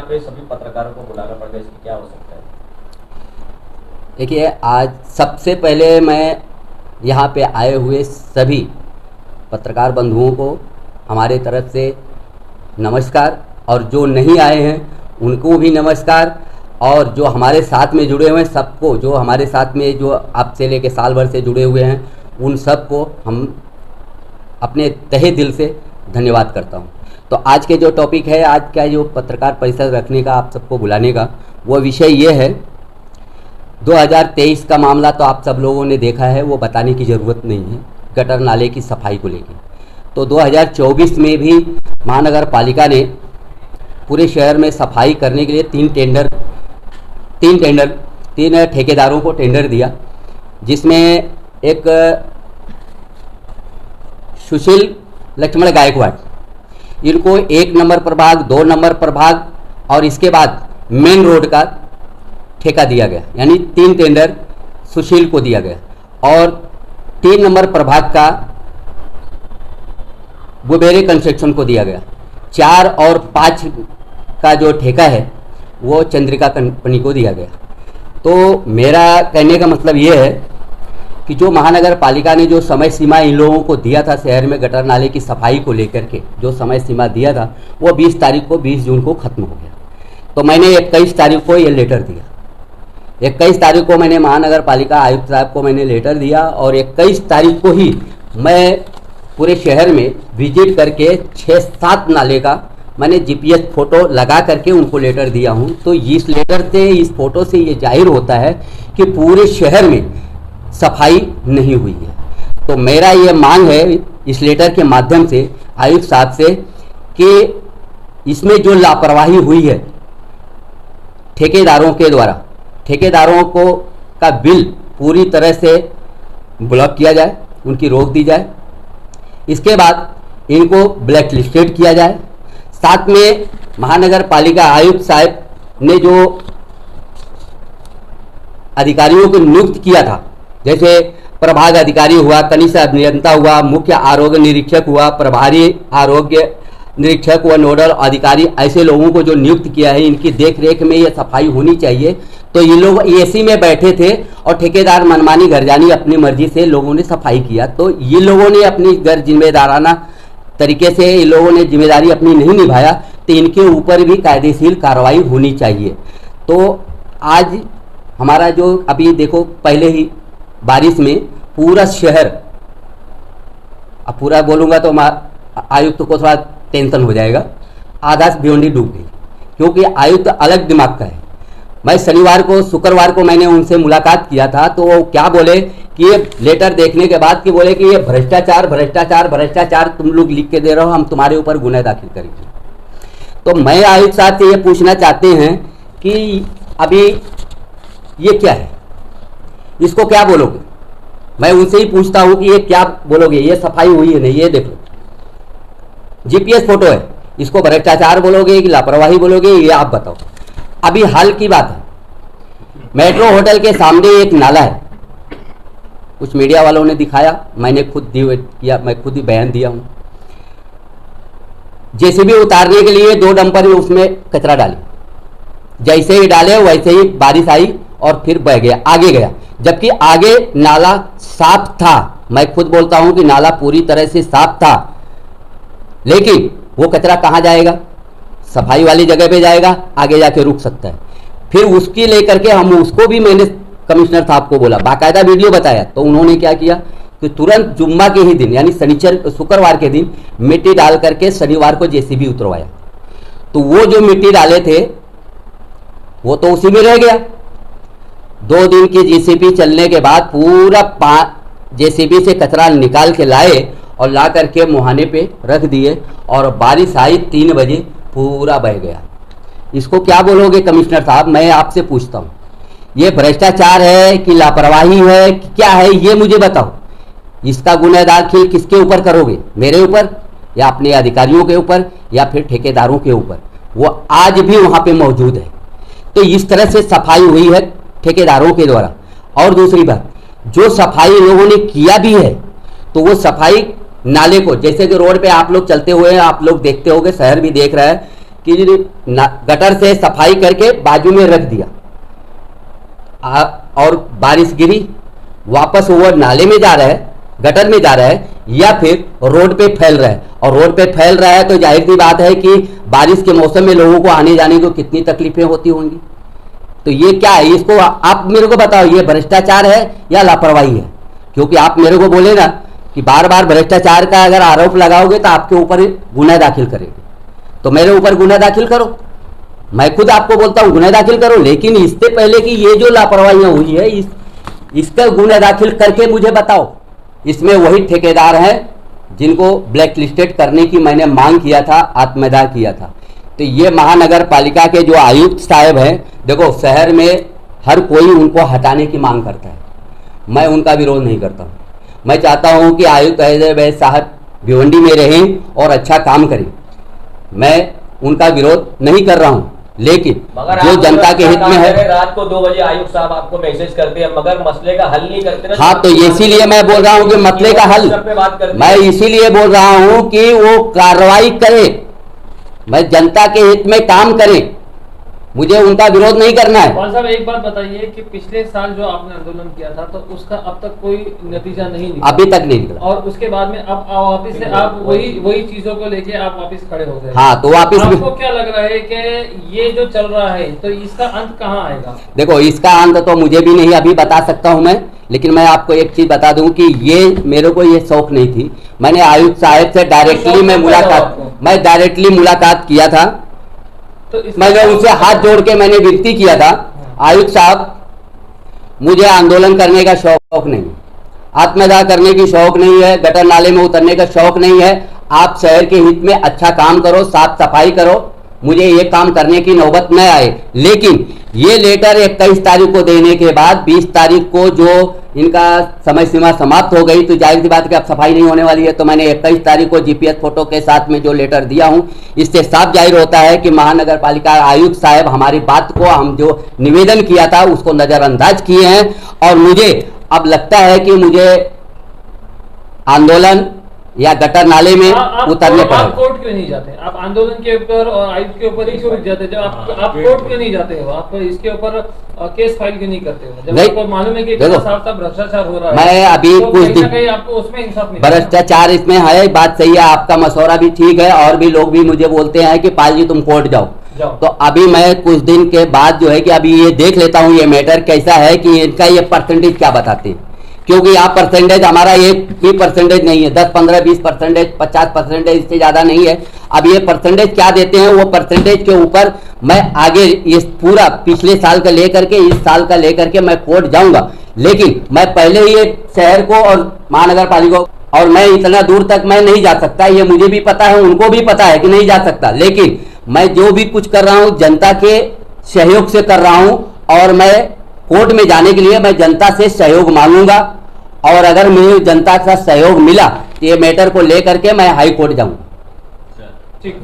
पे सभी पत्रकारों को बुलाना पड़ गया, इसकी क्या हो सकता है? देखिए, आज सबसे पहले मैं यहाँ पे आए हुए सभी पत्रकार बंधुओं को हमारे तरफ से नमस्कार, और जो नहीं आए हैं उनको भी नमस्कार, और जो हमारे साथ में जुड़े हुए हैं सबको, जो हमारे साथ में जो अब से लेके साल भर से जुड़े हुए हैं, उन सबको हम अपने तहे दिल से धन्यवाद करता हूँ। तो आज के जो टॉपिक है, आज का जो पत्रकार परिषद रखने का, आप सबको बुलाने का, वो विषय ये है, 2023 का मामला तो आप सब लोगों ने देखा है, वो बताने की ज़रूरत नहीं है, गटर नाले की सफाई को लेकर। तो 2024 में भी महानगर पालिका ने पूरे शहर में सफाई करने के लिए तीन ठेकेदारों को टेंडर दिया, जिसमें एक सुशील लक्ष्मण गायकवाड़, इनको 1 नंबर प्रभाग, 2 नंबर प्रभाग और इसके बाद मेन रोड का ठेका दिया गया, यानी 3 टेंडर सुशील को दिया गया। और 3 नंबर प्रभाग का बुबेरे कंस्ट्रक्शन को दिया गया। 4 और 5 का जो ठेका है वो चंद्रिका कंपनी को दिया गया। तो मेरा कहने का मतलब ये है कि जो महानगर पालिका ने जो समय सीमा इन लोगों को दिया था शहर में गटर नाले की सफाई को लेकर के, जो समय सीमा दिया था वो 20 तारीख को, 20 जून को ख़त्म हो गया। तो मैंने 21 तारीख को ये लेटर दिया। 21 तारीख को मैंने महानगर पालिका आयुक्त साहब को मैंने लेटर दिया, और 21 तारीख को ही मैं पूरे शहर में विजिट करके 6-7 नाले का मैंने जीपीएस फोटो लगा करके उनको लेटर दिया हूँ। तो इस लेटर से, इस फोटो से ये जाहिर होता है कि पूरे शहर में सफाई नहीं हुई है। तो मेरा ये मांग है इस लेटर के माध्यम से आयुक्त साहब से कि इसमें जो लापरवाही हुई है ठेकेदारों के द्वारा, ठेकेदारों को का बिल पूरी तरह से ब्लॉक किया जाए, उनकी रोक दी जाए। इसके बाद इनको ब्लैक लिस्टेड किया जाए। साथ में महानगर पालिका आयुक्त साहब ने जो अधिकारियों को नियुक्त किया था, जैसे प्रभाग अधिकारी हुआ, कनिष्ठ अभियंता हुआ, मुख्य आरोग्य निरीक्षक हुआ, प्रभारी आरोग्य निरीक्षक व नोडल अधिकारी, ऐसे लोगों को जो नियुक्त किया है, इनकी देखरेख में ये सफाई होनी चाहिए। तो ये लोग एसी में बैठे थे और ठेकेदार मनमानी घरजानी अपनी मर्जी से लोगों ने सफाई किया। तो ये लोगों ने अपनी गैर जिम्मेदाराना तरीके से ये लोगों ने जिम्मेदारी अपनी नहीं निभाया, तो इनके ऊपर भी कायदेशीर कार्रवाई होनी चाहिए। तो आज हमारा जो अभी देखो, पहले ही बारिश में पूरा शहर, अब पूरा बोलूँगा तो आयुक्त को थोड़ा टेंशन हो जाएगा, आधा से भिवंडी डूब गई, क्योंकि आयुक्त अलग दिमाग का है। मैं शुक्रवार को मैंने उनसे मुलाकात किया था, तो वो क्या बोले कि ये लेटर देखने के बाद कि बोले कि ये भ्रष्टाचार तुम लोग लिख के दे रहे हो, हम तुम्हारे ऊपर गुनाह दाखिल करेंगे। तो मैं आयुक्त साहब से ये पूछना चाहते हैं कि अभी ये क्या है, इसको क्या बोलोगे? मैं उनसे ही पूछता हूँ कि ये क्या बोलोगे, ये सफाई हुई है नहीं, ये देख लो, जीपीएस फोटो है, इसको भ्रष्टाचार बोलोगे कि लापरवाही बोलोगे, ये आप बताओ। अभी हाल की बात है, मेट्रो होटल के सामने एक नाला है, कुछ मीडिया वालों ने दिखाया, मैंने खुद मैं खुद ही बयान दिया हूँ। जेसीबी उतारने के लिए 2 डंपर में उसमें कचरा डाली, जैसे ही डाले वैसे ही बारिश आई और फिर बह गया, आगे गया, जबकि आगे नाला साफ था। मैं खुद बोलता हूं कि नाला पूरी तरह से साफ था, लेकिन वो कचरा कहाँ जाएगा? सफाई वाली जगह पे जाएगा, आगे जाके रुक सकता है। फिर उसकी लेकर के हम उसको भी, मैंने कमिश्नर साहब को बोला, बाकायदा वीडियो बताया, तो उन्होंने क्या किया कि तुरंत जुम्मा के ही दिन, यानी शुक्रवार के दिन मिट्टी डाल करके शनिवार को जेसीबी उतरवाया। तो वो जो मिट्टी डाले थे वो तो उसी में रह गया। 2 दिन की जेसीबी चलने के बाद पूरा जेसीबी से कचरा निकाल के लाए और ला करके मुहाने पे रख दिए, और बारिश आई 3 बजे पूरा बह गया। इसको क्या बोलोगे कमिश्नर साहब? मैं आपसे पूछता हूँ, ये भ्रष्टाचार है कि लापरवाही है कि क्या है, ये मुझे बताओ। इसका गुनाह दाखिल किसके ऊपर करोगे? मेरे ऊपर या अपने अधिकारियों के ऊपर या फिर ठेकेदारों के ऊपर? वो आज भी वहाँ पे मौजूद है। तो इस तरह से सफाई हुई है ठेकेदारों के द्वारा। और दूसरी बात, जो सफाई लोगों ने किया भी है, तो वो सफाई नाले को, जैसे कि रोड पे आप लोग चलते हुए आप लोग देखते होंगे, शहर भी देख रहा है कि गटर से सफाई करके बाजू में रख दिया और बारिश गिरी, वापस वो नाले में जा रहा है, गटर में जा रहा है, या फिर रोड पे फैल रहा है। और रोड पे फैल रहा है तो जाहिर सी बात है कि बारिश के मौसम में लोगों को आने जाने को कितनी तकलीफें होती होंगी। तो ये क्या है, इसको आप मेरे को बताओ, ये भ्रष्टाचार है या लापरवाही है? क्योंकि आप मेरे को बोले ना कि बार बार भ्रष्टाचार का अगर आरोप लगाओगे तो आपके ऊपर गुनाह दाखिल करेंगे, तो मेरे ऊपर गुनाह दाखिल करो, मैं खुद आपको बोलता हूं गुनाह दाखिल करो, लेकिन इससे पहले कि ये जो लापरवाहियां हुई है इसका गुनाह दाखिल करके मुझे बताओ। इसमें वही ठेकेदार हैं जिनको ब्लैक लिस्टेड करने की मैंने मांग किया था, आत्मदाह किया था। तो ये महानगर पालिका के जो आयुक्त साहब हैं, देखो शहर में हर कोई उनको हटाने की मांग करता है, मैं उनका विरोध नहीं करता हूँ। मैं चाहता हूँ कि आयुक्त अजय साहब भिवंडी में रहें और अच्छा काम करें, मैं उनका विरोध नहीं कर रहा हूँ, लेकिन जो जनता के हित में है। रात को 2 बजे आयुक्त साहब आपको मैसेज करते हैं मगर मसले का हल नहीं करते ना। हाँ, तो इसीलिए मैं बोल रहा हूँ कि मसले का हल, मैं इसीलिए बोल रहा हूँ कि वो कार्रवाई करे, मैं जनता के हित में काम करें, मुझे उनका विरोध नहीं करना है। साहब एक बात बताइए कि पिछले साल जो आपने आंदोलन किया था तो उसका अब तक कोई नतीजा नहीं निकला, अभी तक नहीं निकला, और उसके बाद में अब वापिस से आप वही चीजों को लेके आप वापिस खड़े हो गए। हाँ, तो वापिस आपको क्या लग रहा है कि ये जो चल रहा है तो इसका अंत कहाँ आएगा? देखो, इसका अंत तो मुझे भी नहीं अभी बता सकता हूँ मैं, लेकिन मैं आपको एक चीज बता दूं कि ये मेरे को ये शौक नहीं थी। मैंने आयुक्त साहब से डायरेक्टली मैं डायरेक्टली मुलाकात किया था, तो मैंने उनसे हाथ जोड़ के मैंने विनती किया था, आयुक्त साहब मुझे आंदोलन करने का शौक नहीं, आत्मदाह करने की शौक नहीं है, गटर नाले में उतरने का शौक नहीं है, आप शहर के हित में अच्छा काम करो, साफ सफाई करो, मुझे ये काम करने की नौबत न आए। लेकिन ये लेटर 21 तारीख को देने के बाद 20 तारीख को जो इनका समय सीमा समाप्त हो गई, तो जाहिर सी बात है कि अब सफाई नहीं होने वाली है। तो मैंने 21 तारीख को जीपीएस फोटो के साथ में जो लेटर दिया हूं, इससे साफ जाहिर होता है कि महानगर पालिका आयुक्त साहब हमारी बात को, हम जो निवेदन किया था उसको नजरअंदाज किए हैं। और मुझे अब लगता है कि मुझे आंदोलन या गटर नाले में उतरने पड़ेगा। आप कोर्ट क्यों नहीं जाते? आप आंदोलन के ऊपर और आयुक्त के ऊपर ही क्यों रुक जाते? जब आप कोर्ट क्यों नहीं जाते हो? आप इसके ऊपर केस फाइल क्यों नहीं करते हो? जब आपको मालूम है कि साफ भ्रष्टाचार हो रहा है, मैं अभी तो कुछ दिन आपको उसमें इंसाफ नहीं, भ्रष्टाचार इसमें है, बात सही है, आपका मशवरा भी ठीक है, और भी लोग भी मुझे बोलते हैं कि पाल जी तुम कोर्ट जाओ। तो अभी मैं कुछ दिन के बाद जो है कि अभी ये देख लेता हूँ ये मैटर कैसा है, कि इनका ये परसेंटेज क्या बताते हैं, क्योंकि यहाँ परसेंटेज हमारा एक भी परसेंटेज नहीं है, 10, 15, 20%, 50%, इससे ज्यादा नहीं है। अब ये परसेंटेज क्या देते हैं, वो परसेंटेज के ऊपर मैं आगे ये पूरा पिछले साल का लेकर के इस साल का लेकर के मैं कोर्ट जाऊंगा, लेकिन मैं पहले ही शहर को और महानगर पालिका, और मैं इतना दूर तक मैं नहीं जा सकता, ये मुझे भी पता है, उनको भी पता है कि नहीं जा सकता, लेकिन मैं जो भी कुछ कर रहा हूँ जनता के सहयोग से कर रहा हूँ, और मैं कोर्ट में जाने के लिए मैं जनता से सहयोग मांगूंगा, और अगर मुझे जनता का सहयोग मिला तो ये मैटर को लेकर के मैं हाई कोर्ट जाऊंगा। ठीक।